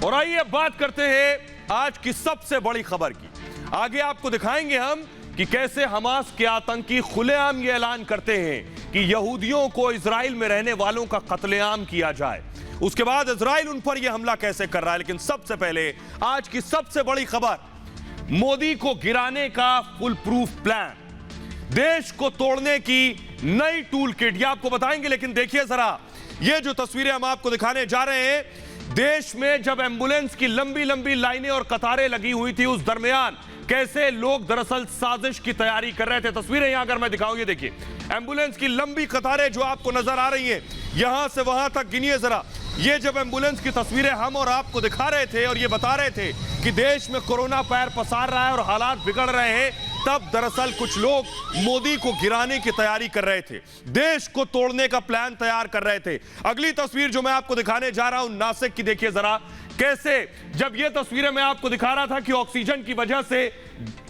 और आइए बात करते हैं आज की सबसे बड़ी खबर की। आगे आपको दिखाएंगे हम कि कैसे हमास के आतंकी खुलेआम ये ऐलान करते हैं कि यहूदियों को इजराइल में रहने वालों का कत्लेआम किया जाए। उसके बाद इजराइल उन पर यह हमला कैसे कर रहा है। लेकिन सबसे पहले आज की सबसे बड़ी खबर, मोदी को गिराने का फुल प्रूफ प्लान, देश को तोड़ने की नई टूल किट, ये आपको बताएंगे। लेकिन देखिए जरा, ये जो तस्वीरें हम आपको दिखाने जा रहे हैं, देश में जब एम्बुलेंस की लंबी लंबी लाइनें और कतारें लगी हुई थी, उस दरमियान कैसे लोग दरअसल साजिश की तैयारी कर रहे थे। तस्वीरें यहां अगर मैं दिखाऊं, ये देखिए एम्बुलेंस की लंबी कतारें जो आपको नजर आ रही हैं, यहां से वहां तक गिनिए जरा। ये जब एम्बुलेंस की तस्वीरें हम और आपको दिखा रहे थे और ये बता रहे थे कि देश में कोरोना पैर पसार रहा है और हालात बिगड़ रहे हैं, तब दरअसल कुछ लोग मोदी को गिराने की तैयारी कर रहे थे, देश को तोड़ने का प्लान तैयार कर रहे थे। अगली तस्वीर जो मैं आपको दिखाने जा रहा हूं नासिक की, देखिए जरा कैसे जब ये तस्वीरें मैं आपको दिखा रहा था कि ऑक्सीजन की वजह से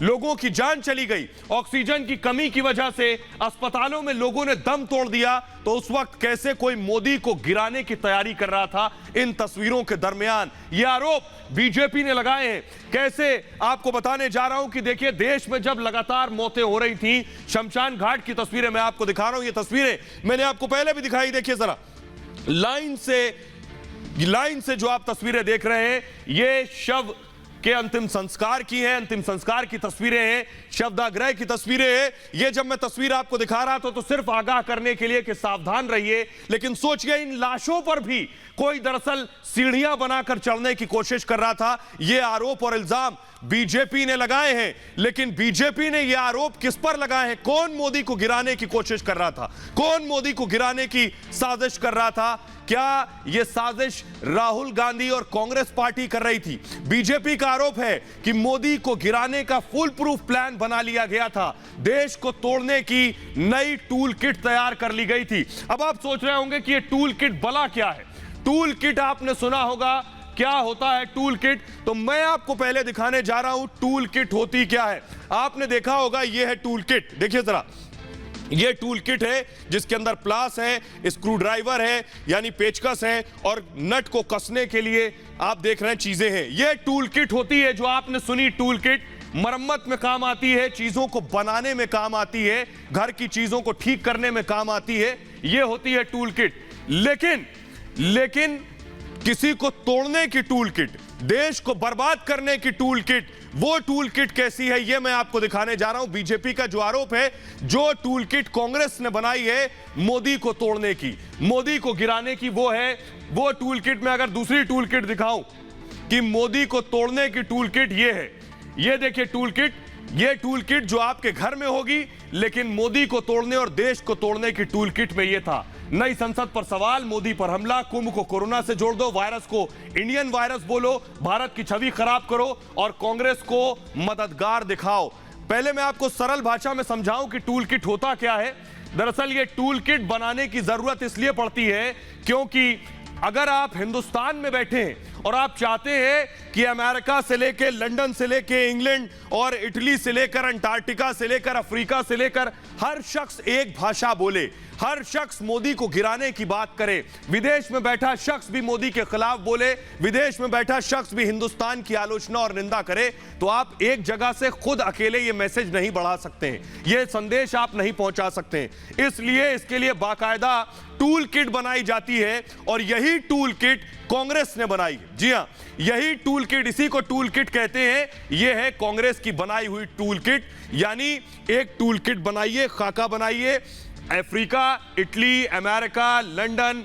लोगों की जान चली गई, ऑक्सीजन की कमी की वजह से अस्पतालों में लोगों ने दम तोड़ दिया, तो उस वक्त कैसे कोई मोदी को गिराने की तैयारी कर रहा था। इन तस्वीरों के दरमियान ये आरोप बीजेपी ने लगाए हैं। कैसे आपको बताने जा रहा हूं कि देखिए देश में जब लगातार मौतें हो रही थी, शमशान घाट की तस्वीरें मैं आपको दिखा रहा हूं। ये तस्वीरें मैंने आपको पहले भी दिखाई, देखिए जरा लाइन से जो आप तस्वीरें देख रहे हैं, ये शव के अंतिम संस्कार की है, अंतिम संस्कार की तस्वीरें हैं, शवदाह की तस्वीरें हैं। ये जब मैं तस्वीर आपको दिखा रहा था तो सिर्फ आगाह करने के लिए कि सावधान रहिए, लेकिन सोचिए इन लाशों पर भी कोई दरअसल सीढ़ियां बनाकर चढ़ने की कोशिश कर रहा था। ये आरोप और इल्जाम बीजेपी ने लगाए हैं, लेकिन बीजेपी ने ये आरोप किस पर लगाए हैं? कौन मोदी को गिराने की कोशिश कर रहा था? कौन मोदी को गिराने की साजिश कर रहा था? क्या यह साजिश राहुल गांधी और कांग्रेस पार्टी कर रही थी? बीजेपी का आरोप है कि मोदी को गिराने का फुल प्रूफ प्लान बना लिया गया था, देश को तोड़ने की नई टूल किट तैयार कर ली गई थी। अब आप सोच रहे होंगे कि यह टूल किट भला क्या है? टूल किट आपने सुना होगा, क्या होता है टूल किट? तो मैं आपको पहले दिखाने जा रहा हूं टूल किट होती क्या है। आपने देखा होगा, यह है टूल किट, देखिए जरा, ये टूल किट है जिसके अंदर प्लास है, स्क्रू ड्राइवर है यानी पेचकस है, और नट को कसने के लिए आप देख रहे हैं चीजें हैं। ये टूल किट होती है जो आपने सुनी। टूल किट मरम्मत में काम आती है, चीजों को बनाने में काम आती है, घर की चीजों को ठीक करने में काम आती है। ये होती है टूल किट। लेकिन किसी को तोड़ने की टूल किट, देश को बर्बाद करने की टूल किट, वो टूल किट कैसी है ये मैं आपको दिखाने जा रहा हूं। बीजेपी का जो आरोप है, जो टूल किट कांग्रेस ने बनाई है मोदी को तोड़ने की, मोदी को गिराने की, वो है वो टूल किट। में अगर दूसरी टूल किट दिखाऊं कि मोदी को तोड़ने की टूल किट ये है, ये देखिए टूल किट, ये टूल किट जो आपके घर में होगी, लेकिन मोदी को तोड़ने और देश को तोड़ने की टूल किट में ये था। नई संसद पर सवाल, मोदी पर हमला, कुंभ को कोरोना से जोड़ दो, वायरस को इंडियन वायरस बोलो, भारत की छवि खराब करो और कांग्रेस को मददगार दिखाओ। पहले मैं आपको सरल भाषा में समझाऊं कि टूल किट होता क्या है। दरअसल ये टूल किट बनाने की जरूरत इसलिए पड़ती है क्योंकि अगर आप हिंदुस्तान में बैठे हैं और आप चाहते हैं कि अमेरिका से लेकर लंदन से लेकर इंग्लैंड और इटली से लेकर अंटार्कटिका से लेकर अफ्रीका से लेकर हर शख्स एक भाषा बोले, हर शख्स मोदी को गिराने की बात करे, विदेश में बैठा शख्स भी मोदी के खिलाफ बोले, विदेश में बैठा शख्स भी हिंदुस्तान की आलोचना और निंदा करे, तो आप एक जगह से खुद अकेले ये मैसेज नहीं बढ़ा सकते हैं, ये संदेश आप नहीं पहुंचा सकते हैं। इसलिए इसके लिए बाकायदा टूल किट बनाई जाती है और यही टूल किट कांग्रेस ने बनाई है। जी हां, यही टूल किट, इसी को टूल किट कहते हैं। यह है कांग्रेस की बनाई हुई टूल किट। यानी एक टूल किट बनाइए, खाका बनाइए, अफ्रीका, इटली, अमेरिका, लंदन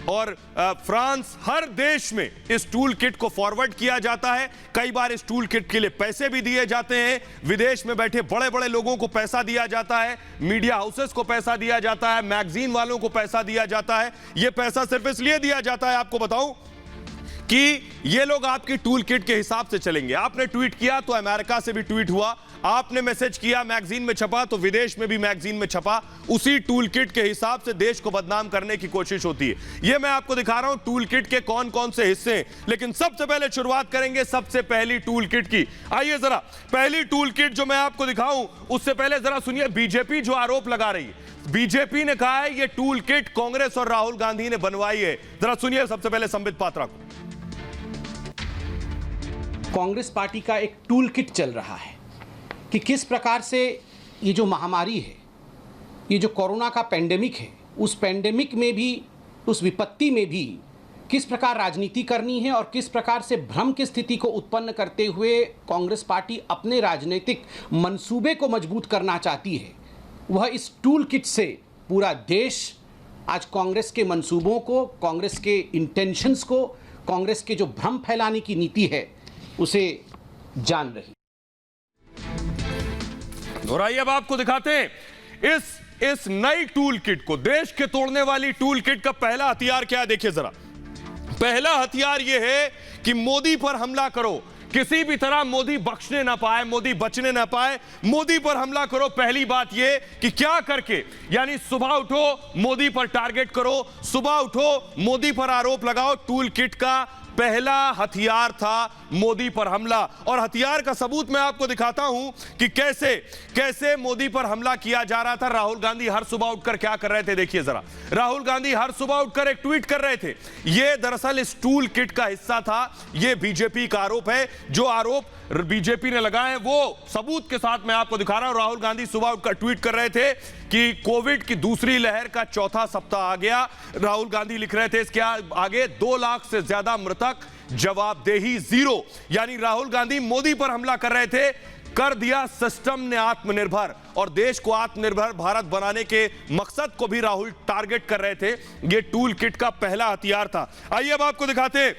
और फ्रांस, हर देश में इस टूल किट को फॉरवर्ड किया जाता है। कई बार इस टूल किट के लिए पैसे भी दिए जाते हैं, विदेश में बैठे बड़े बड़े लोगों को पैसा दिया जाता है, मीडिया हाउसेस को पैसा दिया जाता है, मैगजीन वालों को पैसा दिया जाता है। यह पैसा सिर्फ इसलिए दिया जाता है, आपको बताऊं, कि ये लोग आपकी टूल किट के हिसाब से चलेंगे। आपने ट्वीट किया तो अमेरिका से भी ट्वीट हुआ, आपने मैसेज किया मैगजीन में छपा तो विदेश में भी मैगजीन में छपा। उसी टूल किट के हिसाब से देश को बदनाम करने की कोशिश होती है। यह मैं आपको दिखा रहा हूं टूल किट के कौन कौन से हिस्से हैं। लेकिन सबसे पहले शुरुआत करेंगे सबसे पहली टूल किट की। आइए जरा पहली टूल किट जो मैं आपको दिखाऊं, उससे पहले जरा सुनिए बीजेपी जो आरोप लगा रही है। बीजेपी ने कहा है यह टूल किट कांग्रेस और राहुल गांधी ने बनवाई है। जरा सुनिए सबसे पहले संबित पात्रा को। कांग्रेस पार्टी का एक टूल किट चल रहा है कि किस प्रकार से ये जो महामारी है, ये जो कोरोना का पेंडेमिक है, उस पेंडेमिक में भी, उस विपत्ति में भी किस प्रकार राजनीति करनी है और किस प्रकार से भ्रम की स्थिति को उत्पन्न करते हुए कांग्रेस पार्टी अपने राजनीतिक मंसूबे को मजबूत करना चाहती है। वह इस टूल किट से पूरा देश आज कांग्रेस के मंसूबों को, कांग्रेस के इंटेंशंस को, कांग्रेस के जो भ्रम फैलाने की नीति है उसे जान रही। और आइए अब आपको दिखाते हैं इस नई टूल किट को, देश के तोड़ने वाली टूल किट का पहला हथियार क्या है, देखिए जरा। पहला हथियार यह है कि मोदी पर हमला करो, किसी भी तरह मोदी बख्शने ना पाए, मोदी बचने ना पाए, मोदी पर हमला करो। पहली बात यह कि क्या करके, यानी सुबह उठो मोदी पर टारगेट करो, सुबह उठो मोदी पर आरोप लगाओ। टूल किट का पहला हथियार था मोदी पर हमला। और हथियार का सबूत मैं आपको दिखाता हूं कि कैसे कैसे मोदी पर हमला किया जा रहा था। राहुल गांधी हर सुबह उठकर क्या कर रहे थे, देखिए जरा। राहुल गांधी हर सुबह उठकर एक ट्वीट कर रहे थे। यह दरअसल इस टूल किट का हिस्सा था। यह बीजेपी का आरोप है। जो आरोप बीजेपी ने लगाए वो सबूत के साथ मैं आपको दिखा रहा हूं। राहुल गांधी सुबह उठकर ट्वीट कर रहे थे कि कोविड की दूसरी लहर का चौथा सप्ताह आ गया। राहुल गांधी लिख रहे थे इसके आगे 2 लाख से ज्यादा मृतक, जवाबदेही जीरो। यानी राहुल गांधी मोदी पर हमला कर रहे थे। कर दिया सिस्टम ने आत्मनिर्भर, और देश को आत्मनिर्भर भारत बनाने के मकसद को भी राहुल टारगेट कर रहे थे। यह टूल किट का पहला हथियार था। आइए अब आपको दिखाते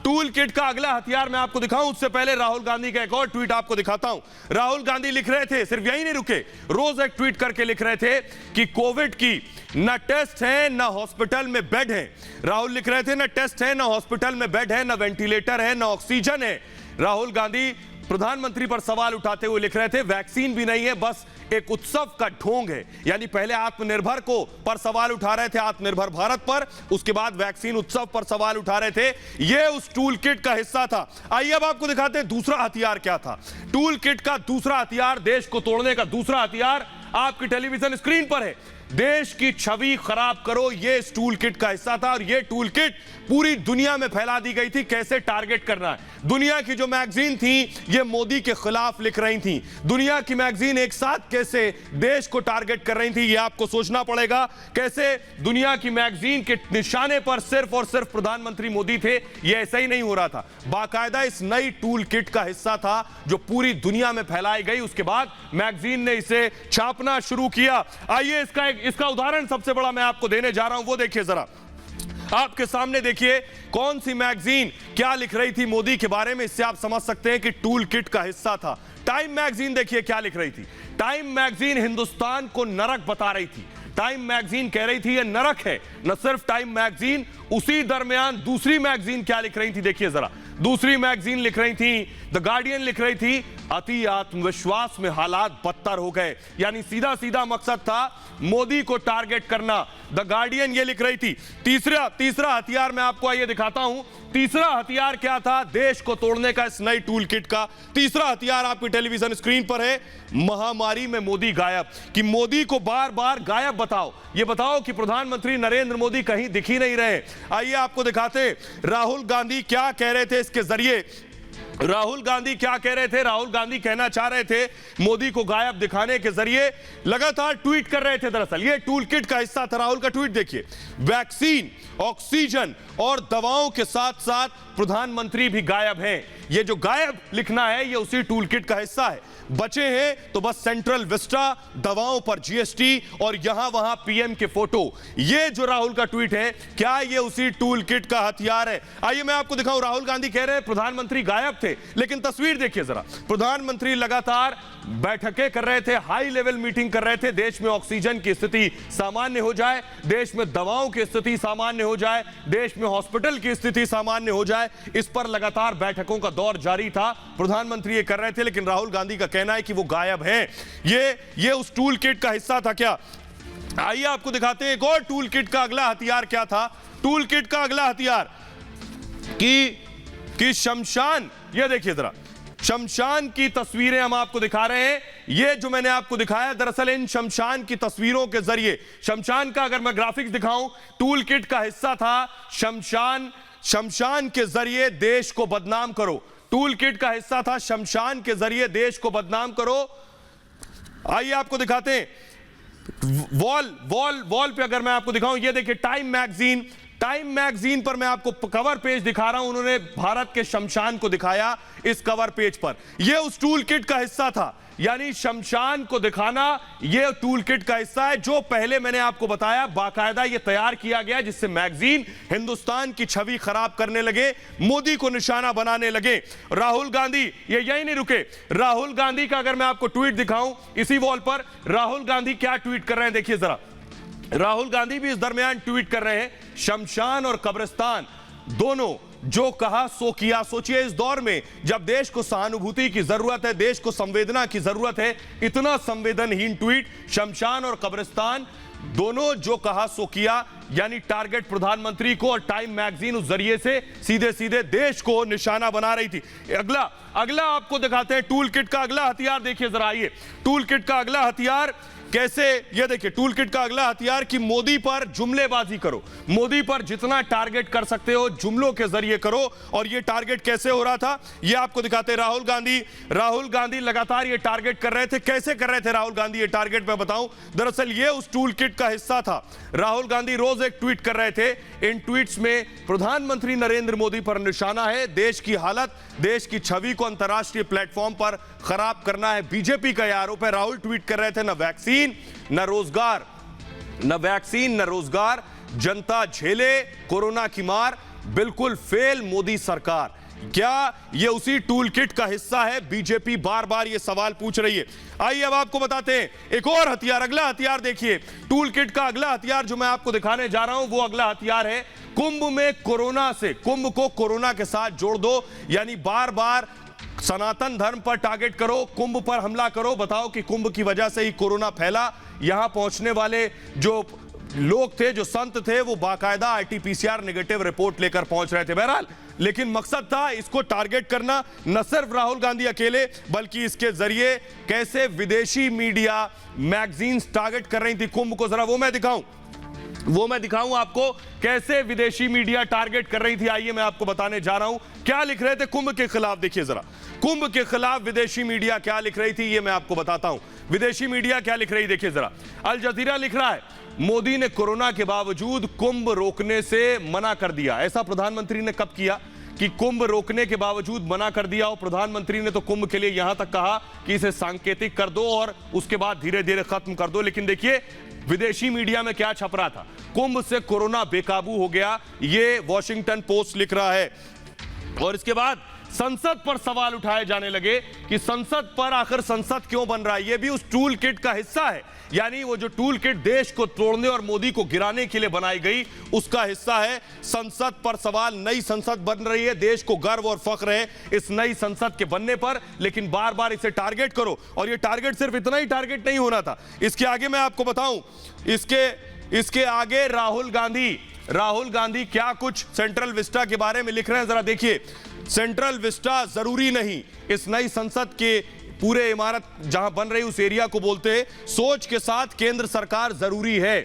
टूल किट का अगला हथियार मैं आपको दिखाऊं। उससे पहले राहुल गांधी का एक और ट्वीट आपको दिखाता हूं। राहुल गांधी लिख रहे थे, सिर्फ यही नहीं रुके, रोज एक ट्वीट करके लिख रहे थे कि कोविड की ना टेस्ट है ना हॉस्पिटल में बेड है। राहुल लिख रहे थे ना टेस्ट है ना हॉस्पिटल में बेड है, ना वेंटिलेटर है, ना ऑक्सीजन है। राहुल गांधी प्रधानमंत्री पर सवाल उठाते हुए लिख रहे थे वैक्सीन भी नहीं है, बस एक उत्सव का ढोंग है। यानी पहले आत्मनिर्भर को पर सवाल उठा रहे थे, आत्मनिर्भर भारत पर, उसके बाद वैक्सीन उत्सव पर सवाल उठा रहे थे। यह उस टूल किट का हिस्सा था। आइए अब आपको दिखाते हैं दूसरा हथियार क्या था। टूल किट का दूसरा हथियार, देश को तोड़ने का दूसरा हथियार आपकी टेलीविजन स्क्रीन पर है। देश की छवि खराब करो, यह इस टूल किट का हिस्सा था। और यह टूल किट पूरी दुनिया में फैला दी गई थी, कैसे टारगेट करना है। दुनिया की जो मैगजीन थी ये मोदी के खिलाफ लिख रही थी। दुनिया की मैगजीन एक साथ कैसे देश को टारगेट कर रही थी, ये आपको सोचना पड़ेगा। कैसे दुनिया की मैगजीन के निशाने पर सिर्फ और सिर्फ प्रधानमंत्री मोदी थे, ये ऐसा ही नहीं हो रहा था। बाकायदा इस नई टूल किट का हिस्सा था जो पूरी दुनिया में फैलाई गई। उसके बाद मैगजीन ने इसे छापना शुरू किया। आइए इसका उदाहरण सबसे बड़ा मैं आपको देने जा रहा हूं, वो देखिए जरा। आपके सामने देखिए कौन सी मैगजीन क्या लिख रही थी मोदी के बारे में। इससे आप समझ सकते हैं कि टूल किट का हिस्सा था। टाइम मैगजीन देखिए क्या लिख रही थी। टाइम मैगजीन हिंदुस्तान को नरक बता रही थी। टाइम मैगजीन कह रही थी ये नरक है। न सिर्फ टाइम मैगजीन, उसी दरमियान दूसरी मैगजीन क्या लिख रही थी, देखिए जरा। दूसरी मैगजीन लिख रही थी, द गार्डियन लिख रही थी, अति आत्मविश्वास में हालात बदतर हो गए। यानी सीधा सीधा मकसद था मोदी को टारगेट करना। द गार्डियन ये लिख रही थी। तीसरा हथियार मैं आपको आइए दिखाता हूं। तीसरा हथियार क्या था देश को तोड़ने का इस नई टूल किट का। तीसरा हथियार आपकी टेलीविजन स्क्रीन पर है। महामारी में मोदी गायब, कि मोदी को बार बार गायब बताओ। ये बताओ कि प्रधानमंत्री नरेंद्र मोदी कहीं दिख ही नहीं रहे। आइए आपको दिखाते राहुल गांधी क्या कह रहे थे इसके जरिए। राहुल गांधी क्या कह रहे थे, राहुल गांधी कहना चाह रहे थे मोदी को गायब दिखाने के जरिए लगातार ट्वीट कर रहे थे। दरअसल ये टूल किट का हिस्सा था। राहुल का ट्वीट देखिए, वैक्सीन, ऑक्सीजन और दवाओं के साथ साथ प्रधानमंत्री भी गायब हैं। ये जो गायब लिखना है ये उसी टूल किट का हिस्सा है। बचे हैं तो बस सेंट्रल विस्टा, दवाओं पर जीएसटी और यहां वहां पीएम के फोटो। ये जो राहुल का ट्वीट है, क्या ये उसी टूल किट का हथियार है? आइए मैं आपको दिखाऊं। राहुल गांधी कह रहे हैं प्रधानमंत्री गायब थे, लेकिन तस्वीर देखिए जरा। प्रधानमंत्री लगातार बैठकें कर रहे थे, हाई लेवल मीटिंग कर रहे थे। देश में ऑक्सीजन की स्थिति सामान्य हो जाए, देश में दवाओं की स्थिति सामान्य हो जाए, देश में हॉस्पिटल की स्थिति सामान्य हो जाए, इस पर लगातार बैठकों का दौर जारी था। प्रधानमंत्री ये कर रहे थे, लेकिन राहुल गांधी का कहना है कि वो गायब हैं। ये उस टूल किट का हिस्सा था क्या? आइए आपको दिखाते हैं एक और टूल किट का अगला हथियार क्या था। टूल किट का अगला हथियार कि शमशान, ये देखिए जरा, शमशान की तस्वीरें हम आपको दिखा रहे हैं। ये जो मैंने आपको दिखाया, दरअसल इन शमशान की तस्वीरों के जरिए, शमशान का अगर मैं ग्राफिक्स दिखाऊं, टूल किट का हिस्सा था शमशान शमशान के जरिए देश को बदनाम करो। टूल किट का हिस्सा था शमशान के जरिए देश को बदनाम करो। आइए आपको दिखाते हैं। वॉल पे अगर मैं आपको दिखाऊं, ये देखिए टाइम मैगजीन पर मैं आपको कवर पेज दिखा रहा हूं। उन्होंने भारत के शमशान को दिखाया इस कवर पेज पर। यह उस टूल किट का हिस्सा था, यानी शमशान को दिखाना यह टूल किट का हिस्सा है, जो पहले मैंने आपको बताया बाकायदा यह तैयार किया गया, जिससे मैगजीन हिंदुस्तान की छवि खराब करने लगे, मोदी को निशाना बनाने लगे। राहुल गांधी ये यही नहीं रुके। राहुल गांधी का अगर मैं आपको ट्वीट दिखाऊं इसी वॉल पर, राहुल गांधी क्या ट्वीट कर रहे हैं देखिए जरा। राहुल गांधी भी इस दरमियान ट्वीट कर रहे हैं, शमशान और कब्रिस्तान दोनों जो कहा सो किया। सोचिए इस दौर में जब देश को सहानुभूति की जरूरत है, देश को संवेदना की जरूरत है, इतना संवेदनहीन ट्वीट। शमशान और कब्रिस्तान दोनों जो कहा सो किया, यानी टारगेट प्रधानमंत्री को, और टाइम मैगजीन उस जरिए से सीधे सीधे देश को निशाना बना रही थी। अगला आपको दिखाते हैं टूल किट का अगला हथियार। देखिए जरा, आइए टूल किट का अगला हथियार कैसे, ये देखिए टूल किट का अगला हथियार कि मोदी पर जुमलेबाजी करो, मोदी पर जितना टारगेट कर सकते हो जुमलों के जरिए करो। और ये टारगेट कैसे हो रहा था ये आपको दिखाते हैं। राहुल गांधी लगातार ये टारगेट कर रहे थे। कैसे कर रहे थे राहुल गांधी ये टारगेट, मैं बताऊं। दरअसल ये उस टूल किट का हिस्सा था। राहुल गांधी रोज एक ट्वीट कर रहे थे। इन ट्वीट्स में प्रधानमंत्री नरेंद्र मोदी पर निशाना है, देश की हालत, देश की छवि को अंतरराष्ट्रीय प्लेटफॉर्म पर खराब करना है, बीजेपी का आरोप है। राहुल ट्वीट कर रहे थे, न वैक्सीन न रोजगार, जनता झेले कोरोना की मार, बिल्कुल फेल मोदी सरकार। क्या यह उसी टूल किट का हिस्सा है? बीजेपी बार बार यह सवाल पूछ रही है। आइए अब आपको बताते हैं एक और हथियार, अगला हथियार देखिए। टूल किट का अगला हथियार जो मैं आपको दिखाने जा रहा हूं वो अगला हथियार है कुंभ में कोरोना से, कुंभ को कोरोना के साथ जोड़ दो। यानी बार बार सनातन धर्म पर टारगेट करो, कुंभ पर हमला करो, बताओ कि कुंभ की वजह से ही कोरोना फैला। यहां पहुंचने वाले जो लोग थे, जो संत थे, वो बाकायदा आरटीपीसीआर नेगेटिव रिपोर्ट लेकर पहुंच रहे थे। बहरहाल लेकिन मकसद था इसको टारगेट करना, न सिर्फ राहुल गांधी अकेले बल्कि इसके जरिए कैसे विदेशी मीडिया मैगजीन्स टारगेट कर रही थी कुंभ को। जरा वो मैं दिखाऊं आपको कैसे विदेशी मीडिया टारगेट कर रही थी। आइए मैं आपको बताने जा रहा हूं क्या लिख रहे थे कुंभ के खिलाफ। देखिए जरा, कुंभ के खिलाफ विदेशी मीडिया क्या लिख रही थी ये मैं आपको बताता हूं। विदेशी मीडिया क्या लिख रही, देखिए जरा। अल जजीरा लिख रहा है, मोदी ने कोरोना के बावजूद कुंभ रोकने से मना कर दिया। ऐसा प्रधानमंत्री ने कब किया कि कुंभ रोकने के बावजूद मना कर दिया? और प्रधानमंत्री ने तो कुंभ के लिए यहां तक कहा कि इसे सांकेतिक कर दो और उसके बाद धीरे धीरे खत्म कर दो। लेकिन देखिए विदेशी मीडिया में क्या छप रहा था, कुंभ से कोरोना बेकाबू हो गया, ये वॉशिंगटन पोस्ट लिख रहा है। और इसके बाद संसद पर सवाल उठाए जाने लगे कि संसद पर आखिर संसद क्यों बन रहा है। यह भी उस टूल किट का हिस्सा है, यानी वो जो टूल किट देश को तोड़ने और मोदी को गिराने के लिए बनाई गई उसका हिस्सा है। संसद पर सवाल, नई संसद बन रही है, देश को गर्व और फख्र है इस नई संसद के बनने पर, लेकिन बार बार इसे टारगेट करो। और ये टारगेट सिर्फ इतना ही टारगेट नहीं होना था, इसके आगे मैं आपको बताऊं, इसके आगे राहुल गांधी क्या कुछ सेंट्रल विस्टा के बारे में लिख रहे हैं जरा देखिए। सेंट्रल विस्टा जरूरी नहीं, इस नई संसद के पूरे इमारत जहां बन रही उस एरिया को बोलते हैं सोच के साथ केंद्र सरकार जरूरी है,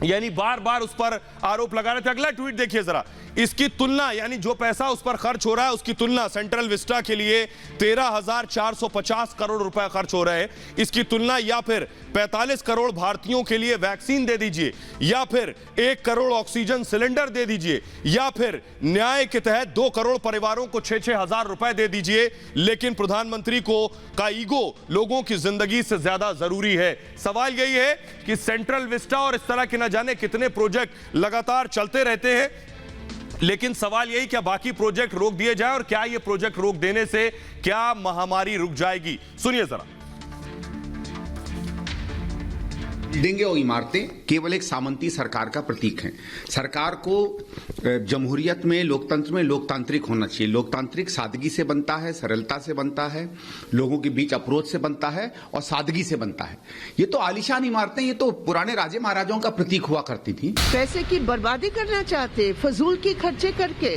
यानी बार बार उस पर आरोप लगा रहे थे। अगला ट्वीट देखिए जरा, इसकी तुलना, यानी जो पैसा उस पर खर्च हो रहा है उसकी तुलना, सेंट्रल विस्टा के लिए 13,450 करोड़ रुपए खर्च हो रहे हैं, इसकी तुलना या फिर 45 करोड़ भारतीयों के लिए वैक्सीन दे दीजिए, या फिर 1 करोड़ ऑक्सीजन सिलेंडर दे दीजिए, या फिर न्याय के तहत 2 करोड़ परिवारों को 6-6 हजार रुपए दे दीजिए। लेकिन प्रधानमंत्री का ईगो लोगों की जिंदगी से ज्यादा जरूरी है। सवाल यही है कि सेंट्रल विस्टा और इस तरह के न जाने कितने प्रोजेक्ट लगातार चलते रहते हैं, लेकिन सवाल यही क्या बाकी प्रोजेक्ट रोक दिए जाए, और क्या ये प्रोजेक्ट रोक देने से क्या महामारी रुक जाएगी? सुनिए जरा। बिल्डिंगें और इमारतें केवल एक सामंती सरकार का प्रतीक हैं। सरकार को जमहूरियत में, लोकतंत्र में लोकतांत्रिक होना चाहिए। लोकतांत्रिक सादगी से बनता है, सरलता से बनता है, लोगों के बीच अप्रोच से बनता है और सादगी से बनता है। ये तो आलीशान इमारतें, ये तो पुराने राजे महाराजाओं का प्रतीक हुआ करती थी। पैसे की बर्बादी करना चाहते, फजूल की खर्चे करके,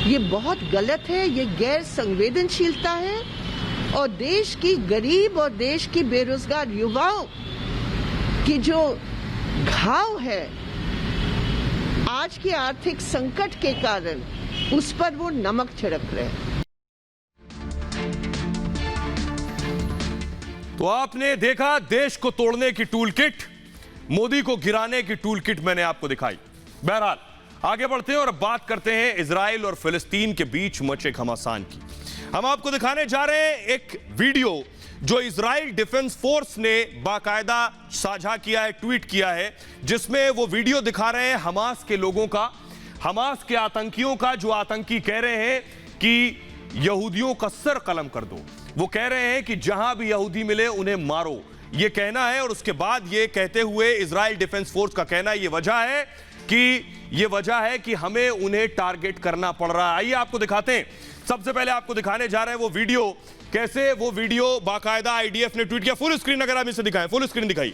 ये बहुत गलत है, ये गैर संवेदनशीलता है और देश की गरीब और देश की बेरोजगार युवाओं की जो घाव है आज के आर्थिक संकट के कारण उस पर वो नमक छिड़क रहे हैं। तो आपने देखा देश को तोड़ने की टूल किट, मोदी को गिराने की टूल किट मैंने आपको दिखाई। बहरहाल आगे बढ़ते हैं और अब बात करते हैं इजराइल और फिलिस्तीन के बीच मचे घमासान की। हम आपको दिखाने जा रहे हैं एक वीडियो जो इजराइल डिफेंस फोर्स ने बाकायदा साझा किया है, ट्वीट किया है, जिसमें वो वीडियो दिखा रहे हैं हमास के लोगों का, हमास के आतंकियों का, जो आतंकी कह रहे हैं कि यहूदियों का सर कलम कर दो। वो कह रहे हैं कि जहां भी यहूदी मिले उन्हें मारो, ये कहना है। और उसके बाद ये कहते हुए इजराइल डिफेंस फोर्स का कहना ये वजह है कि हमें उन्हें टारगेट करना पड़ रहा है। आइए आपको दिखाते हैं। सबसे पहले आपको दिखाने जा रहे हैं वो वीडियो, कैसे वो वीडियो बाकायदा आईडीएफ ने ट्वीट किया। फुल स्क्रीन अगर आप इसे दिखाएं, फुल स्क्रीन दिखाई।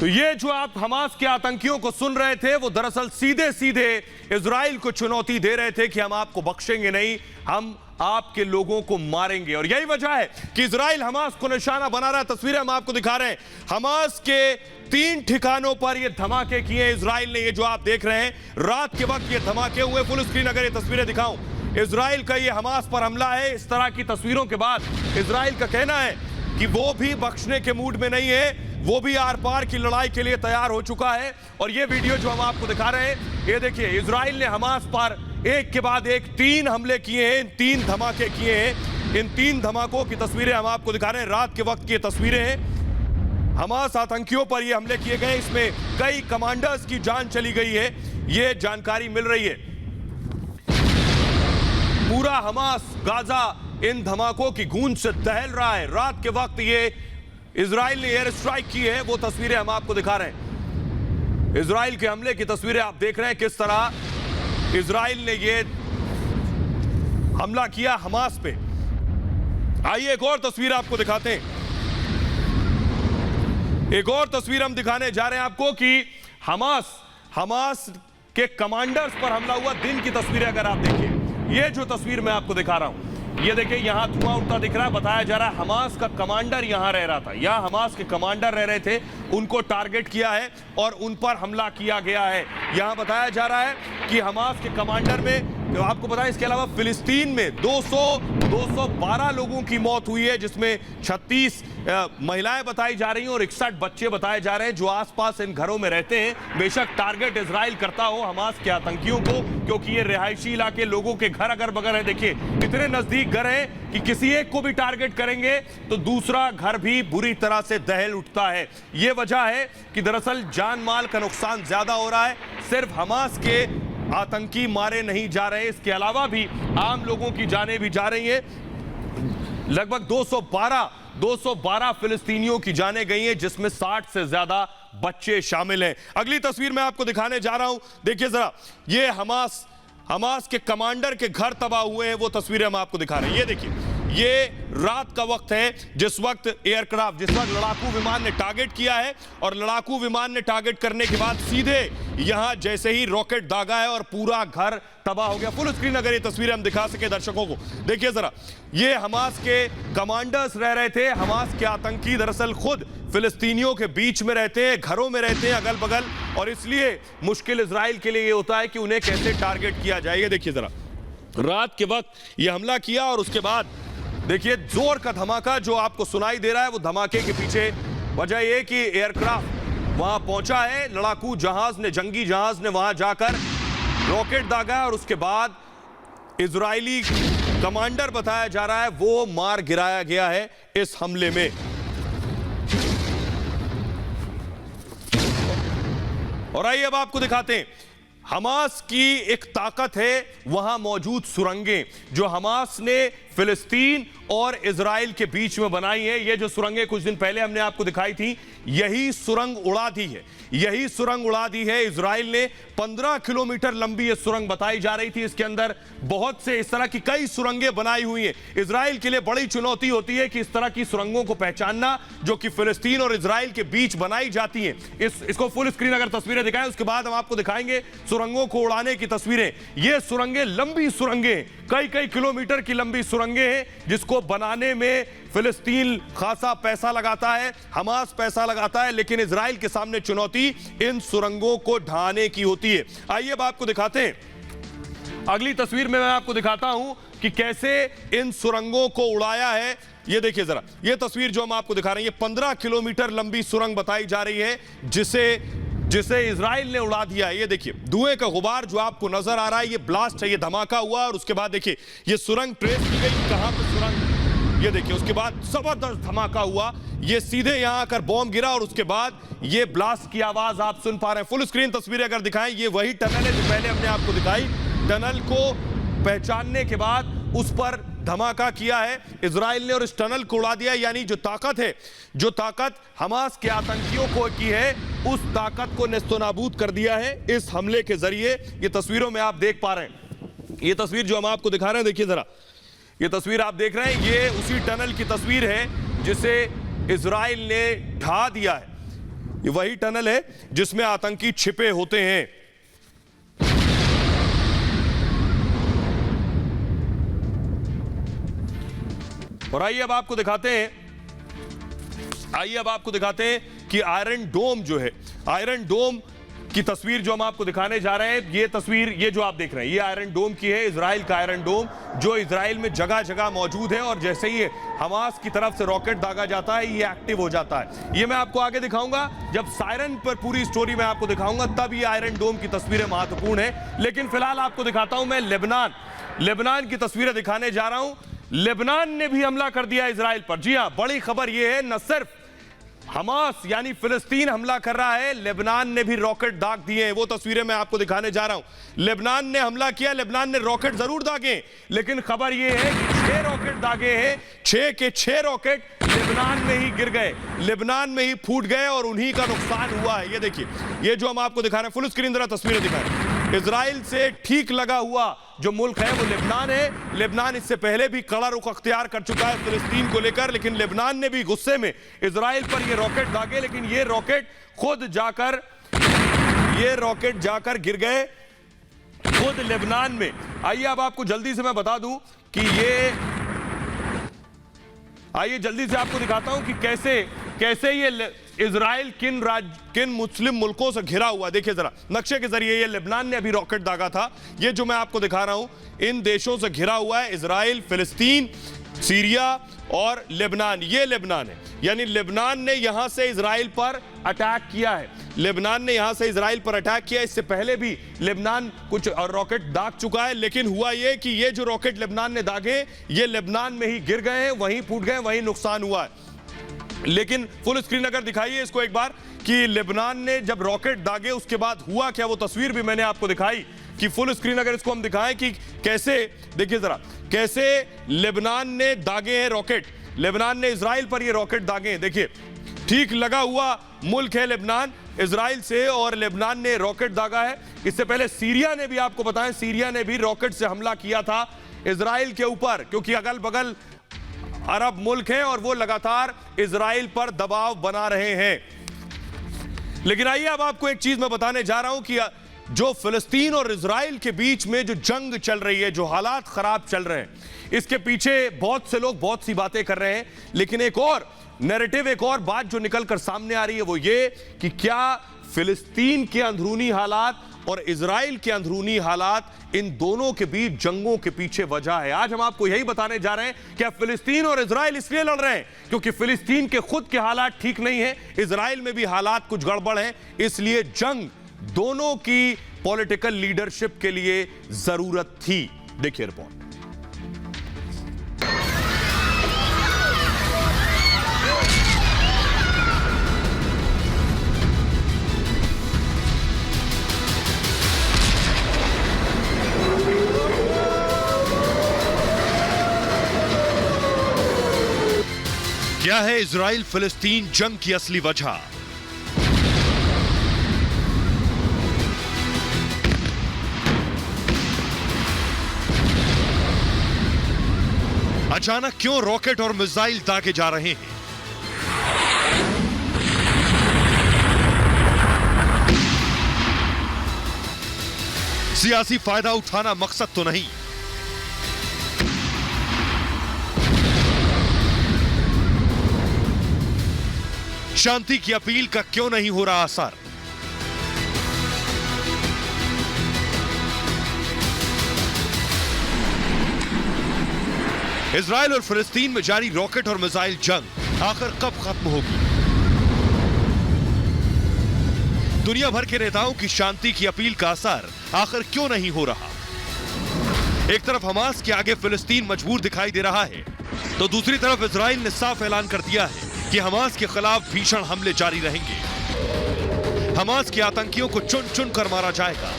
तो ये जो आप हमास के आतंकियों को सुन रहे थे, वो दरअसल सीधे सीधे इजराइल को चुनौती दे रहे थे कि हम आपको बख्शेंगे नहीं, हम आपके लोगों को मारेंगे। और यही वजह है कि इजराइल हमास को निशाना बना रहा है। तस्वीरें हम आपको दिखा रहे हैं। हमास के 3 ठिकानों पर ये धमाके किए इजराइल ने। ये जो आप देख रहे हैं, रात के वक्त ये धमाके हुए। फुल स्क्रीन अगर ये तस्वीरें दिखाऊं, इजराइल का ये हमास पर हमला है। इस तरह की तस्वीरों के बाद इजराइल का कहना है कि वो भी बख्शने के मूड में नहीं है, वो भी आर पार की लड़ाई के लिए तैयार हो चुका है। और ये वीडियो जो हम आपको दिखा रहे हैं, ये देखिए, इजराइल ने हमास पर एक के बाद एक 3 हमले किए हैं, 3 धमाके किए हैं। इन 3 धमाकों की तस्वीरें हम आपको दिखा रहे हैं। रात के वक्त की तस्वीरें हैं। हमास आतंकियों पर ये हमले किए गए, इसमें कई कमांडर्स की जान चली गई है, ये जानकारी मिल रही है। पूरा हमास गाजा इन धमाकों की गूंज से दहल रहा है। रात के वक्त ये इजराइल ने एयर स्ट्राइक की है, वो तस्वीरें हम आपको दिखा रहे हैं। इजराइल के हमले की तस्वीरें आप देख रहे हैं, किस तरह इजराइल ने ये हमला किया हमास पे। आइए एक और तस्वीर आपको दिखाते हैं। एक और तस्वीर हम दिखाने जा रहे हैं आपको कि हमास के कमांडर्स पर हमला हुआ दिन की तस्वीरें अगर आप देखिए, ये जो तस्वीर मैं आपको दिखा रहा हूं, ये देखिए, यहां धुआं उठता दिख रहा है। बताया जा रहा है हमास का कमांडर यहां रह रहा था, यहां हमास के कमांडर रह रहे थे, उनको टारगेट किया है और उन पर हमला किया गया है। यहां बताया जा रहा है कि हमास के कमांडर में, आपको पता है, इसके अलावा फिलिस्तीन में 212 लोगों की मौत हुई है, जिसमें 36 महिलाएं बताई जा रही हैं और 61 बच्चे बताए जा रहे हैं जो आसपास इन घरों में रहते हैं। बेशक टारगेट इजराइल करता हो हमास के आतंकियों को, क्योंकि ये रिहायशी इलाके, लोगों के घर अगर बगल है, देखिए इतने नजदीक घर हैं कि किसी एक को भी टारगेट करेंगे तो दूसरा घर भी बुरी तरह से दहल उठता है। ये वजह है कि दरअसल जान माल का नुकसान ज्यादा हो रहा है। सिर्फ हमास के आतंकी मारे नहीं जा रहे, इसके अलावा भी आम लोगों की जानें भी जा रही हैं। लगभग 212 फिलिस्तीनियों की जानें गई हैं, जिसमें 60 से ज्यादा बच्चे शामिल हैं। अगली तस्वीर मैं आपको दिखाने जा रहा हूं, देखिए जरा, ये हमास के कमांडर के घर तबाह हुए हैं, वो तस्वीरें हम आपको दिखा रहे हैं। ये देखिए, ये रात का वक्त है, जिस वक्त लड़ाकू विमान ने टारगेट किया है, और लड़ाकू विमान ने टारगेट करने के बाद सीधे यहां जैसे ही रॉकेट दागा है और पूरा घर तबाह हो गया। फुल स्क्रीन अगर ये तस्वीरें हम दिखा सके दर्शकों को, देखिए जरा, ये हमास के कमांडर्स रह रहे थे। हमास के आतंकी दरअसल खुद फिलिस्तीनियों के बीच में रहते हैं, घरों में रहते हैं अगल बगल, और इसलिए मुश्किल इजराइल के लिए ये होता है कि उन्हें कैसे टारगेट किया जाए। ये देखिए जरा, रात के वक्त ये हमला किया और उसके बाद देखिए जोर का धमाका जो आपको सुनाई दे रहा है। वो धमाके के पीछे वजह यह कि एयरक्राफ्ट वहां पहुंचा है, लड़ाकू जहाज ने, जंगी जहाज ने वहां जाकर रॉकेट दागा, और उसके बाद इजरायली कमांडर बताया जा रहा है वो मार गिराया गया है इस हमले में। और आइए अब आपको दिखाते हैं, हमास की एक ताकत है वहां मौजूद सुरंगें जो हमास ने फिलिस्तीन और इजराइल के बीच में बनाई है। ये जो सुरंगें कुछ दिन पहले हमने आपको दिखाई थी, यही सुरंग उड़ा दी है, यही सुरंग उड़ा दी है इजराइल ने। 15 किलोमीटर लंबी ये सुरंग बताई जा रही थी। इसके अंदर बहुत से इस तरह की कई सुरंगें बनाई हुई हैं। इजराइल के लिए बड़ी चुनौती होती है कि इस तरह की सुरंगों को पहचानना जो कि फिलिस्तीन और इजराइल के बीच बनाई जाती हैं। इसको फुल स्क्रीन अगर तस्वीरें दिखाएं, उसके बाद हम आपको दिखाएंगे सुरंगों को उड़ाने की तस्वीरें। ये सुरंगें लंबी सुरंगें, कई किलोमीटर की लंबी सुरंगें हैं, जिसको बनाने में फिलिस्तीन खासा पैसा लगाता है, हमास पैसा लगाता है, लेकिन इजराइल के सामने चुनौती इन सुरंगों को ढाने की होती है। आइए अब आपको दिखाते हैं, अगली तस्वीर में मैं आपको दिखाता हूं कि कैसे इन सुरंगों को उड़ाया है। ये देखिए जरा, ये तस्वीर जो हम आपको दिखा रहे हैं, ये 15 किलोमीटर लंबी सुरंग बताई जा रही है जिसे इजराइल ने उड़ा दिया है। ये देखिए धुएं का गुबार जो आपको नजर आ रहा है, ये ब्लास्ट है, ये धमाका हुआ, और उसके बाद देखिए ये सुरंग ट्रेस की गई, कहां पे सुरंग, ये देखिए उसके बाद जबरदस्त धमाका हुआ, ये सीधे यहां आकर बॉम्ब गिरा, और उसके बाद ये ब्लास्ट की आवाज आप सुन पा रहे हैं। फुल स्क्रीन तस्वीरें अगर दिखाएं, ये वही टनल है जो पहले हमने आपको दिखाई। टनल को पहचानने के बाद उस पर धमाका किया है इजराइल ने और इस टनल को उड़ा दिया। यानी जो ताकत हमास के आतंकियों को की है, उस ताकत को नेस्तनाबूद कर दिया है इस हमले के जरिए। ये तस्वीरों में आप देख पा रहे हैं, ये तस्वीर जो हम आपको दिखा रहे हैं, देखिए जरा, ये तस्वीर आप देख रहे हैं, ये उसी टनल की तस्वीर है जिसे इजराइल ने ढा दिया है। ये वही टनल है जिसमें आतंकी छिपे होते हैं। और आइए अब आपको दिखाते हैं कि आयरन डोम जो है, आयरन डोम की तस्वीर जो हम आपको दिखाने जा रहे हैं। ये तस्वीर, ये जो आप देख रहे हैं, ये आयरन डोम की है, इजराइल का आयरन डोम जो इजराइल में जगह जगह मौजूद है, और जैसे ही हमास की तरफ से रॉकेट दागा जाता है, ये एक्टिव हो जाता है। ये मैं आपको आगे दिखाऊंगा, जब सायरन पर पूरी स्टोरी मैं आपको दिखाऊंगा, तब ये आयरन डोम की तस्वीरें महत्वपूर्ण है। लेकिन फिलहाल आपको दिखाता हूं मैं लेबनान की तस्वीरें दिखाने जा रहा हूं। लेबनान ने भी हमला कर दिया इजराइल पर। जी हां, बड़ी खबर यह है, न सिर्फ हमास यानी फिलिस्तीन हमला कर रहा है, लेबनान ने भी रॉकेट दाग दिए हैं। वो तस्वीरें मैं आपको दिखाने जा रहा हूं। लेबनान ने हमला किया, लेबनान ने रॉकेट जरूर दागे, लेकिन खबर यह है कि 6 रॉकेट दागे हैं, 6 के 6 रॉकेट लेबनान में ही गिर गए, लेबनान में ही फूट गए, और उन्हीं का नुकसान हुआ है। ये देखिए, ये जो हम आपको दिखा रहे हैं, फुल स्क्रीन जरा तस्वीरें दिखाएं। इजराइल से ठीक लगा हुआ जो मुल्क है वो लेबनान है। लेबनान इससे पहले भी कड़ा रुख अख्तियार कर चुका है फिलिस्तीन को लेकर, लेकिन लेबनान ने भी गुस्से में इजराइल पर ये रॉकेट दागे, लेकिन ये रॉकेट जाकर गिर गए खुद लेबनान में। आइए अब आपको जल्दी से मैं बता दूं कि आइए जल्दी से आपको दिखाता हूं कि कैसे ये इजराइल किन मुस्लिम मुल्कों से घिरा हुआ। देखिए जरा नक्शे के जरिए, ये लेबनान ने अभी रॉकेट दागा था, ये जो मैं आपको दिखा रहा हूं, इन देशों से घिरा हुआ है इजराइल, फिलिस्तीन, सीरिया और लेबनान। ये लेबनान है, यानी लेबनान ने यहां से इजराइल पर अटैक किया है, लेबनान ने यहां से इजराइल पर अटैक किया। इससे पहले भी लेबनान कुछ रॉकेट दाग चुका है, लेकिन हुआ ये कि ये जो रॉकेट लेबनान ने दागे, ये लेबनान में ही गिर गए हैं, वहीं फूट गए, वहीं नुकसान हुआ है। लेकिन फुल स्क्रीन अगर दिखाइए इसको एक बार कि लेबनान ने जब रॉकेट दागे उसके बाद हुआ क्या, वो तस्वीर भी मैंने आपको दिखाई कि फुल स्क्रीन अगर इसको हम दिखाएं कि कैसे, देखिए जरा, कैसे लेबनान ने दागे हैं रॉकेट, लेबनान ने इजराइल पर ये रॉकेट दागे हैं। देखिए ठीक लगा हुआ मुल्क है लेबनान इजराइल से, और लेबनान ने रॉकेट दागा है। इससे पहले सीरिया ने भी, आपको बताएं, सीरिया ने भी रॉकेट से हमला किया था इजराइल के ऊपर, क्योंकि अगल बगल अरब मुल्क हैं और वो लगातार इजराइल पर दबाव बना रहे हैं। लेकिन आइए अब आपको एक चीज मैं बताने जा रहा हूं कि जो फिलिस्तीन और इजराइल के बीच में जो जंग चल रही है, जो हालात खराब चल रहे हैं, इसके पीछे बहुत से लोग बहुत सी बातें कर रहे हैं। लेकिन एक और नैरेटिव, एक और बात जो निकलकर सामने आ रही है वो ये कि क्या फिलिस्तीन के अंदरूनी हालात और इजराइल के अंदरूनी हालात, इन दोनों के बीच जंगों के पीछे वजह है। आज हम आपको यही बताने जा रहे हैं कि फिलिस्तीन और इजराइल इसलिए लड़ रहे हैं क्योंकि फिलिस्तीन के खुद के हालात ठीक नहीं है, इजराइल में भी हालात कुछ गड़बड़ हैं, इसलिए जंग दोनों की पॉलिटिकल लीडरशिप के लिए जरूरत थी। देखिए रिपोर्ट। क्या है इजराइल फिलिस्तीन जंग की असली वजह? अचानक क्यों रॉकेट और मिसाइल दागे जा रहे हैं? सियासी फायदा उठाना मकसद तो नहीं? शांति की अपील का क्यों नहीं हो रहा असर? इजराइल और फिलिस्तीन में जारी रॉकेट और मिसाइल जंग आखिर कब खत्म होगी? दुनिया भर के नेताओं की शांति की अपील का असर आखिर क्यों नहीं हो रहा? एक तरफ हमास के आगे फिलिस्तीन मजबूर दिखाई दे रहा है, तो दूसरी तरफ इजराइल ने साफ ऐलान कर दिया है कि हमास के खिलाफ भीषण हमले जारी रहेंगे। हमास के आतंकियों को चुन चुन कर मारा जाएगा।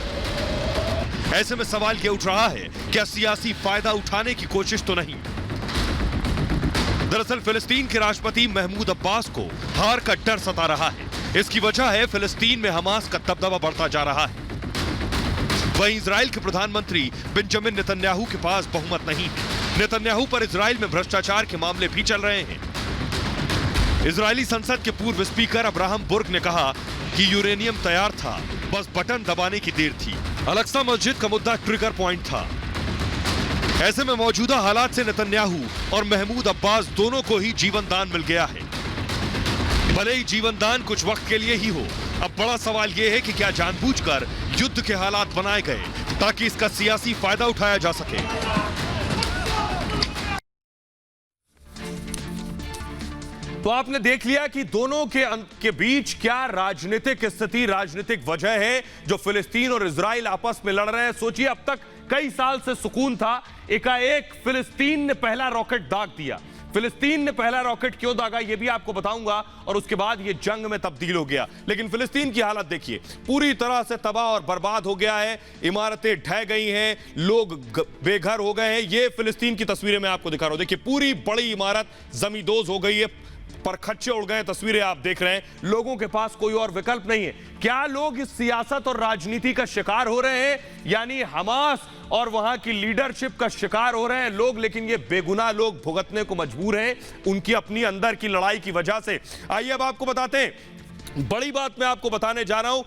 ऐसे में सवाल यह उठ रहा है, क्या सियासी फायदा उठाने की कोशिश तो नहीं? दरअसल फिलिस्तीन के राष्ट्रपति महमूद अब्बास को हार का डर सता रहा है। इसकी वजह है फिलिस्तीन में हमास का दबदबा बढ़ता जा रहा है। वहीं इजराइल के प्रधानमंत्री बेंजामिन नेतन्याहू के पास बहुमत नहीं है। नेतन्याहू पर इजराइल में भ्रष्टाचार के मामले भी चल रहे हैं। इजरायली संसद के पूर्व स्पीकर अब्राहम बुर्ग ने कहा कि यूरेनियम तैयार था, बस बटन दबाने की देर थी। अल-अक्सा मस्जिद का मुद्दा ट्रिगर पॉइंट था। ऐसे में मौजूदा हालात से नेतन्याहू और महमूद अब्बास दोनों को ही जीवन दान मिल गया है। भले ही जीवन दान कुछ वक्त के लिए ही हो, अब बड़ा सवाल यह है कि क्या जानबूझकर युद्ध के हालात बनाए गए ताकि इसका सियासी फायदा उठाया जा सके। तो आपने देख लिया कि दोनों के बीच क्या राजनीतिक स्थिति, राजनीतिक वजह है जो फिलिस्तीन और इजराइल आपस में लड़ रहे हैं। सोचिए, अब तक कई साल से सुकून था, एकाएक फिलिस्तीन ने पहला रॉकेट दाग दिया। फिलिस्तीन ने पहला रॉकेट क्यों दागा ये भी आपको बताऊंगा, और उसके बाद ये जंग में तब्दील हो गया। लेकिन फिलिस्तीन की हालत देखिए, पूरी तरह से तबाह और बर्बाद हो गया है। इमारतें ढह गई हैं, लोग बेघर हो गए हैं। ये फिलिस्तीन की तस्वीरें मैं आपको दिखा रहा हूं। देखिए, पूरी बड़ी इमारत जमींदोज हो गई है, परखच्चे उड़ गए। तस्वीरें आप देख रहे हैं। लोगों के पास कोई और विकल्प नहीं है। क्या लोग इस सियासत और राजनीति का शिकार हो रहे हैं, यानी हमास और वहां की लीडरशिप का शिकार हो रहे हैं लोग? लेकिन ये बेगुनाह लोग भुगतने को मजबूर हैं उनकी अपनी अंदर की लड़ाई की वजह से। आइए अब आपको बताते हैं, बड़ी बात मैं आपको बताने जा रहा हूं।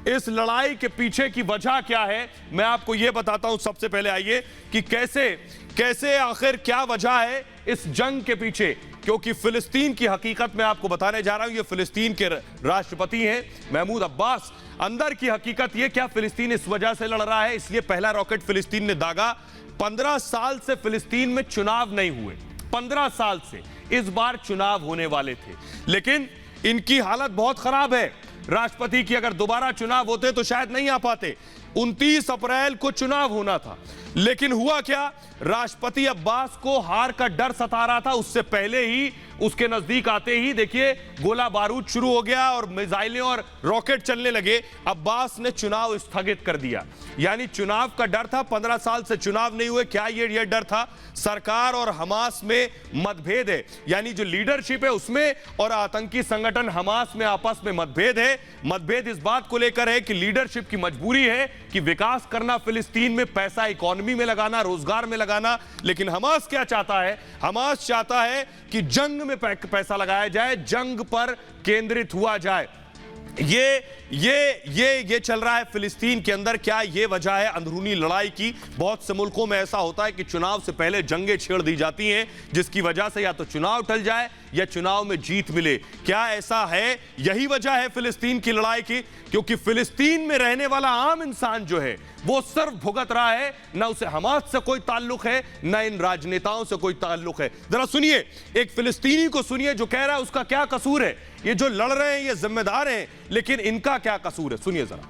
इस लड़ाई के पीछे की वजह क्या है मैं आपको यह बताता हूं। सबसे पहले आइए कि कैसे आखिर क्या वजह है इस जंग के पीछे, क्योंकि फिलिस्तीन की हकीकत मैं आपको बताने जा रहा हूं। ये फिलिस्तीन के राष्ट्रपति हैं महमूद अब्बास। अंदर की हकीकत ये, क्या फिलिस्तीन इस वजह से लड़ रहा है, इसलिए पहला रॉकेट फिलिस्तीन ने दागा। 15 साल से फिलिस्तीन में चुनाव नहीं हुए, 15 साल से। इस बार चुनाव होने वाले थे, लेकिन इनकी हालत बहुत खराब है। राष्ट्रपति की अगर दोबारा चुनाव होते तो शायद नहीं आ पाते। 29 अप्रैल को चुनाव होना था, लेकिन हुआ क्या, राष्ट्रपति अब्बास को हार का डर सता रहा था। उससे पहले ही, उसके नजदीक आते ही देखिए गोला बारूद शुरू हो गया और मिसाइलें और रॉकेट चलने लगे। अब्बास ने चुनाव स्थगित कर दिया, यानी चुनाव का डर था। 15 साल से चुनाव नहीं हुए। क्या ये डर था? सरकार और हमास में मतभेद है, यानी जो लीडरशिप है उसमें और आतंकी संगठन हमास में आपस में मतभेद है। मतभेद इस बात को लेकर है कि लीडरशिप की मजबूरी है कि विकास करना फिलिस्तीन में, पैसा इकोनॉमी में लगाना, रोजगार में लगाना। लेकिन हमास क्या चाहता है? हमास चाहता है कि जंग में पैसा लगाया जाए, जंग पर केंद्रित हुआ जाए। ये चल रहा है फिलिस्तीन के अंदर। क्या ये वजह है अंदरूनी लड़ाई की? बहुत से मुल्कों में ऐसा होता है कि चुनाव से पहले जंगें छेड़ दी जाती हैं, जिसकी वजह से या तो चुनाव टल जाए या चुनाव में जीत मिले। क्या ऐसा है? यही वजह है फिलिस्तीन की लड़ाई की, क्योंकि फिलिस्तीन में रहने वाला आम इंसान जो है वो सिर्फ भुगत रहा है। ना उसे हमास से कोई ताल्लुक है, ना इन राजनेताओं से कोई ताल्लुक है। जरा सुनिए, एक फिलिस्तीनी को सुनिए जो कह रहा है उसका क्या कसूर है। ये जो लड़ रहे हैं ये जिम्मेदार हैं, लेकिन इनका क्या कसूर है? सुनिए जरा।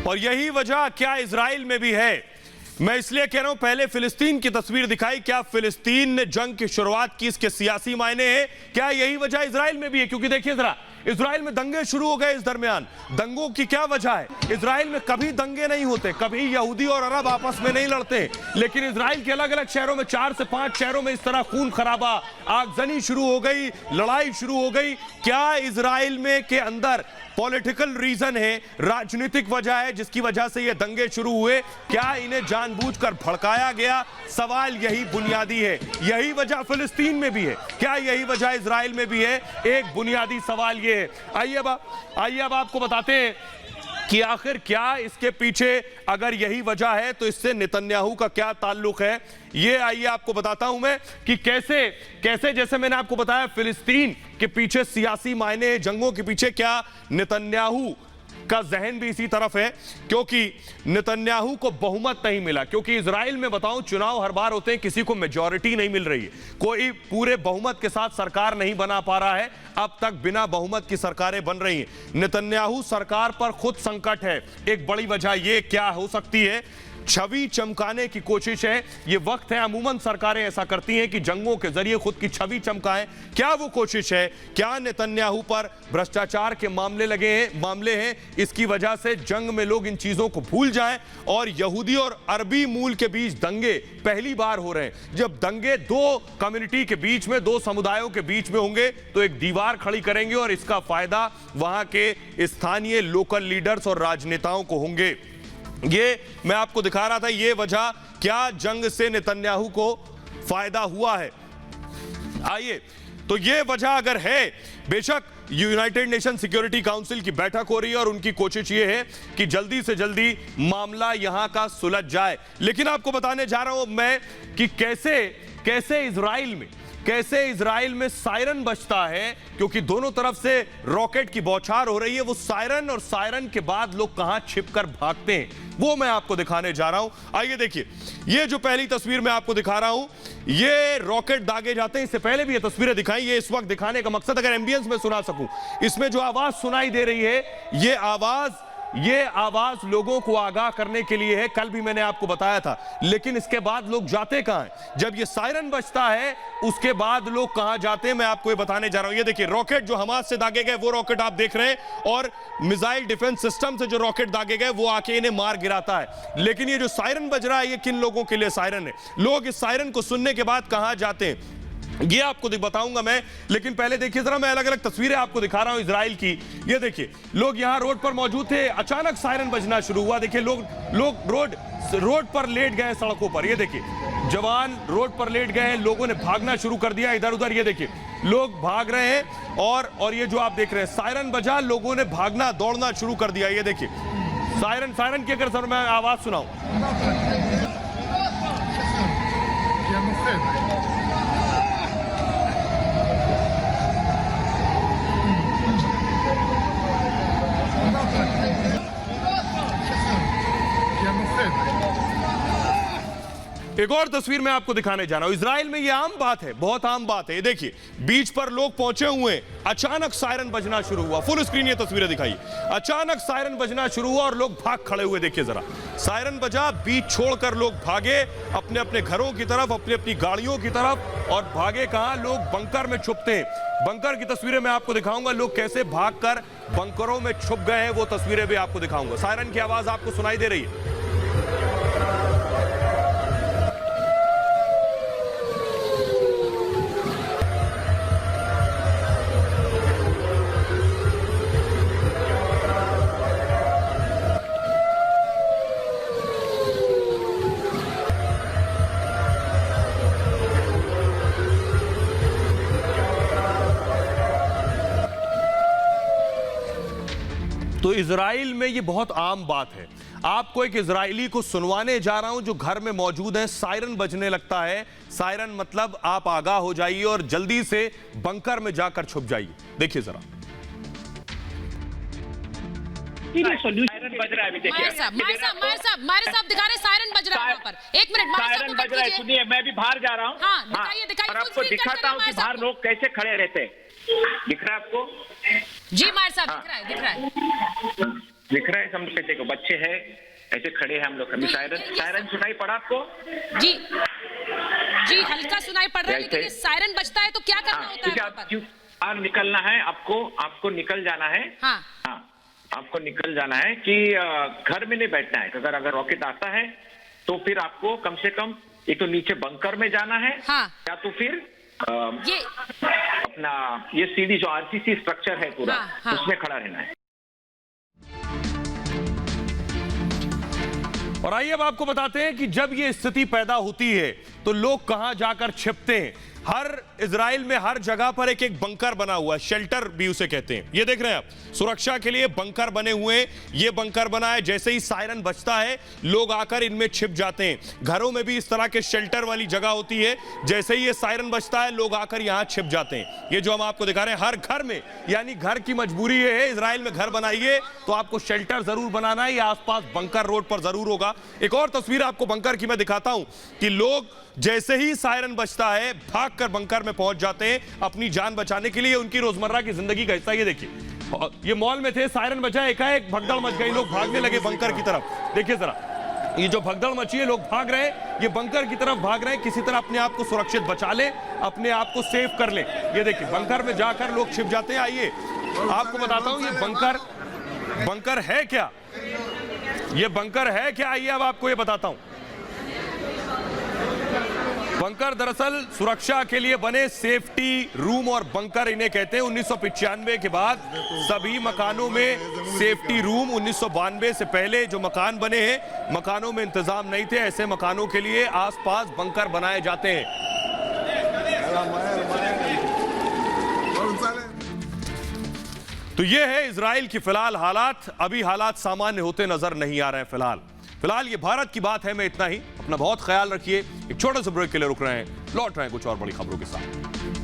और यही वजह क्या इजराइल में भी है? मैं इसलिए कह रहा हूं, पहले फिलिस्तीन की तस्वीर दिखाई। क्या फिलिस्तीन ने जंग की शुरुआत की, इसके सियासी मायने हैं? क्या यही वजह इजराइल में भी है? क्योंकि देखिए जरा, इजराइल में दंगे शुरू हो गए इस दरमियान। दंगों की क्या वजह है? इजराइल में कभी दंगे नहीं होते, कभी यहूदी और अरब आपस में नहीं लड़ते, लेकिन इजराइल के अलग अलग शहरों में 4 से 5 शहरों में इस तरह खून खराबा, आगजनी शुरू हो गई, लड़ाई शुरू हो गई। क्या इजराइल में के अंदर पॉलिटिकल रीजन है, राजनीतिक वजह है जिसकी वजह से ये दंगे शुरू हुए? क्या इन्हें जानबूझकर भड़काया गया? सवाल यही बुनियादी है। यही वजह फिलिस्तीन में भी है, क्या यही वजह इजराइल में भी है? एक बुनियादी सवाल ये है। आइए अब आपको बताते हैं कि आखिर क्या इसके पीछे, अगर यही वजह है तो इससे नेतन्याहू का क्या ताल्लुक है। ये आइए आपको बताता हूं मैं कि कैसे जैसे मैंने आपको बताया फिलिस्तीन के पीछे सियासी मायने, जंगों के पीछे क्या नेतन्याहू का जहन भी इसी तरफ है, क्योंकि नेतन्याहू को बहुमत नहीं मिला। क्योंकि इजराइल में बताऊं, चुनाव हर बार होते हैं, किसी को मेजॉरिटी नहीं मिल रही है, कोई पूरे बहुमत के साथ सरकार नहीं बना पा रहा है। अब तक बिना बहुमत की सरकारें बन रही हैं। नेतन्याहू सरकार पर खुद संकट है। एक बड़ी वजह ये क्या हो सकती है? छवि चमकाने की कोशिश है। ये वक्त है, अमूमन सरकारें ऐसा करती हैं कि जंगों के जरिए खुद की छवि चमकाएं। क्या वो कोशिश है? क्या नेतन्याहू पर भ्रष्टाचार के मामले हैं, इसकी वजह से जंग में लोग इन चीजों को भूल जाएं? और यहूदी और अरबी मूल के बीच दंगे पहली बार हो रहे हैं। जब दंगे 2 कम्युनिटी के बीच में, 2 समुदायों के बीच में होंगे तो एक दीवार खड़ी करेंगे और इसका फायदा वहां के स्थानीय लोकल लीडर्स और राजनेताओं को होंगे। ये मैं आपको दिखा रहा था, ये वजह क्या जंग से नेतन्याहू को फायदा हुआ है। आइए, तो ये वजह अगर है, बेशक यूनाइटेड नेशन सिक्योरिटी काउंसिल की बैठक हो रही है और उनकी कोशिश ये है कि जल्दी से जल्दी मामला यहां का सुलझ जाए। लेकिन आपको बताने जा रहा हूं मैं कि कैसे इजराइल में सायरन बजता है, क्योंकि दोनों तरफ से रॉकेट की बौछार हो रही है। वो सायरन और सायरन के बाद लोग कहां छिपकर भागते हैं, वो मैं आपको दिखाने जा रहा हूं। आइए देखिए, ये जो पहली तस्वीर मैं आपको दिखा रहा हूं, ये रॉकेट दागे जाते हैं। इससे पहले भी ये तस्वीरें दिखाई। ये इस वक्त दिखाने का मकसद, अगर एम्बियंस में सुना सकूं, इसमें जो आवाज सुनाई दे रही है, ये आवाज लोगों को आगाह करने के लिए है। कल भी मैंने आपको बताया था। लेकिन इसके बाद लोग जाते कहां हैं? जब ये सायरन बजता है उसके बाद लोग कहां जाते हैं, मैं आपको ये बताने जा रहा हूं। ये देखिए, रॉकेट जो हमास से दागे गए वो रॉकेट आप देख रहे हैं, और मिसाइल डिफेंस सिस्टम से जो रॉकेट दागे गए वो आके इन्हें मार गिराता है। लेकिन ये जो सायरन बज रहा है, ये किन लोगों के लिए सायरन है? लोग इस सायरन को सुनने के बाद कहां जाते हैं, ये आपको बताऊंगा मैं। लेकिन पहले देखिए जरा, मैं अलग अलग तस्वीरें आपको दिखा रहा हूं इजराइल की। ये देखिए, लोग यहां रोड पर मौजूद थे, अचानक सायरन बजना शुरू हुआ। देखिए, लोग रोड पर लेट गए, सड़कों पर। ये देखिए, जवान रोड पर लेट गए हैं, लोगों ने भागना शुरू कर दिया इधर उधर। ये देखिए, लोग भाग रहे हैं, और ये जो आप देख रहे हैं, सायरन बजा, लोगों ने भागना दौड़ना शुरू कर दिया। ये देखिए, सायरन की अगर सर मैं आवाज सुनाऊं, एक और तस्वीर मैं आपको दिखाने जा रहा हूं। इजराइल में यह आम बात है, बहुत आम बात है। ये देखिए, बीच पर लोग पहुंचे हुए, अचानक सायरन बजना शुरू हुआ। फुल स्क्रीन ये तस्वीरें दिखाई। अचानक सायरन बजना शुरू हुआ और लोग भाग खड़े हुए। देखिए जरा, सायरन बजा, बीच छोड़कर लोग भागे अपने अपने घरों की तरफ, अपनी अपनी गाड़ियों की तरफ। और भागे कहां? लोग बंकर में छुपते हैं। बंकर की तस्वीरें मैं आपको दिखाऊंगा, लोग कैसे भागकर बंकरों में छुप गए हैं, वो तस्वीरें भी आपको दिखाऊंगा। सायरन की आवाज आपको सुनाई दे रही है। तो इजराइल में ये बहुत आम बात है। आपको एक इजरायली को सुनवाने जा रहा हूं जो घर में मौजूद है। सायरन बजने लगता है। सायरन मतलब आप आगाह हो जाइए और जल्दी से बंकर में जाकर छुप जाइए। देखिए जरा, सायरन बज रहा है अभी। देखिए माहिर साहब दिखा रहे सायरन बज रहा है वहां पर। एक मिनट, सायरन बज रहा है। सुनिए, मैं भी बाहर जा रहा हूँ। हाँ, दिखाइए और आपको दिखाता हूँ कि बाहर लोग कैसे खड़े रहते हैं। दिख रहा है आपको? जी माहिर साहब, दिख रहा है दिख रहा है। हम कहते को बच्चे हैं, ऐसे खड़े हैं हम लोग। अभी सायरन सुनाई पड़ा आपको? जी जी, हल्का सुनाई पड़ रहा है, लेकिन ये सायरन बजता है तो क्या करना होता है? क्यों बाहर निकलना है आपको निकल जाना है। हाँ, आपको निकल जाना है कि घर में नहीं बैठना है। अगर रॉकेट आता है तो फिर आपको कम से कम एक तो नीचे बंकर में जाना है। हाँ। या तो फिर ये अपना ये सीढ़ी जो आरसीसी स्ट्रक्चर है पूरा, हाँ। उसमें खड़ा रहना है। और आइए अब आपको बताते हैं कि जब ये स्थिति पैदा होती है तो लोग कहां जाकर छिपते हैं। हर इजराइल में हर जगह पर एक एक बंकर बना हुआ है, शेल्टर भी उसे कहते हैं। ये देख रहे हैं आप, सुरक्षा के लिए बंकर बने हुए हैं। ये बंकर बना है, जैसे ही सायरन बजता है लोग आकर इनमें छिप जाते हैं। घरों में भी इस तरह के शेल्टर वाली जगह होती है, जैसे ही ये सायरन बजता है लोग आकर यहां छिप जाते हैं। ये जो हम आपको दिखा रहे हैं, हर घर में, यानी घर की मजबूरी है। इजराइल में घर बनाइए तो आपको शेल्टर जरूर बनाना है, या आसपास बंकर रोड पर जरूर होगा। एक और तस्वीर आपको बंकर की मैं दिखाता हूं कि लोग जैसे ही सायरन बजता है भागकर बंकर में पहुंच जाते हैं अपनी जान बचाने के लिए। उनकी रोजमर्रा की जिंदगी का हिस्सा। ये देखिए, ये मॉल में थे, सायरन बजा, एकाएक भगदड़ मच गई, लोग भागने लगे बंकर की तरफ। देखिए जरा, ये जो भगदड़ मची है, लोग भाग रहे हैं, ये बंकर की तरफ भाग रहे हैं, किसी तरह अपने आप को सुरक्षित बचा ले, अपने आप को सेव कर ले। ये देखिए, बंकर में जाकर लोग छिप जाते हैं। आइए आपको बताता हूं ये बंकर है क्या, ये बंकर है क्या, आइए अब आपको ये बताता हूं। बंकर दरअसल सुरक्षा के लिए बने सेफ्टी रूम और बंकर इन्हें कहते हैं। 1995 के बाद सभी मकानों में सेफ्टी रूम, 1992 से पहले जो मकान बने हैं, मकानों में इंतजाम नहीं थे, ऐसे मकानों के लिए आसपास बंकर बनाए जाते हैं। तो ये है इजराइल की फिलहाल हालात। अभी हालात सामान्य होते नजर नहीं आ रहे हैं। फिलहाल ये भारत की बात है। मैं इतना ही, अपना बहुत ख्याल रखिए। एक छोटे से ब्रेक के लिए रुक रहे हैं, लौट रहे हैं कुछ और बड़ी खबरों के साथ।